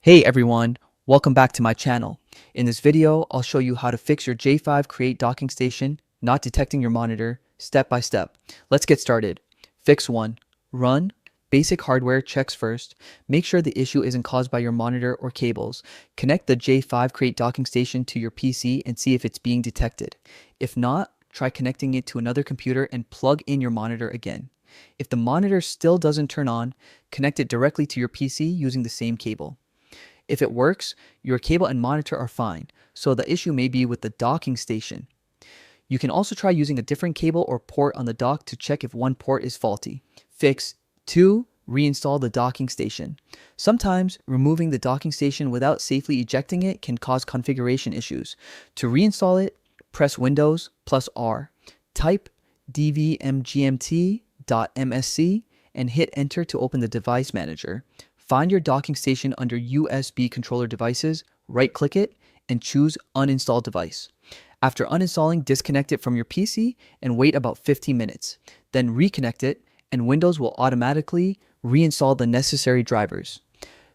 Hey everyone, welcome back to my channel. In this video, I'll show you how to fix your J5Create docking station not detecting your monitor step by step. Let's get started. Fix 1. Run basic hardware checks first. Make sure the issue isn't caused by your monitor or cables. Connect the J5Create docking station to your PC and see if it's being detected. If not, try connecting it to another computer and plug in your monitor again. If the monitor still doesn't turn on, connect it directly to your PC using the same cable. If it works, your cable and monitor are fine, so the issue may be with the docking station. You can also try using a different cable or port on the dock to check if one port is faulty. Fix 2. Reinstall the docking station. Sometimes removing the docking station without safely ejecting it can cause configuration issues. To reinstall it, press Windows plus R. Type dvmgmt.msc and hit enter to open the device manager. Find your docking station under USB controller devices, right-click it, and choose Uninstall device. After uninstalling, disconnect it from your PC and wait about 15 minutes. Then reconnect it, and Windows will automatically reinstall the necessary drivers.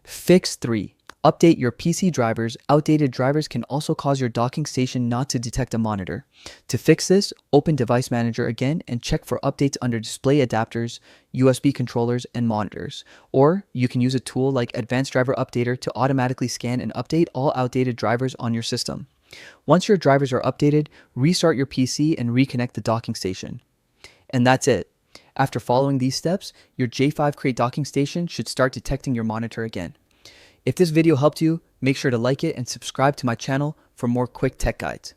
Fix 3. Update your PC drivers. Outdated drivers can also cause your docking station not to detect a monitor. To fix this, open Device Manager again and check for updates under display adapters, USB controllers, and monitors. Or you can use a tool like Advanced Driver Updater to automatically scan and update all outdated drivers on your system. Once your drivers are updated, restart your PC and reconnect the docking station. And that's it. After following these steps, your J5Create docking station should start detecting your monitor again. If this video helped you, make sure to like it and subscribe to my channel for more quick tech guides.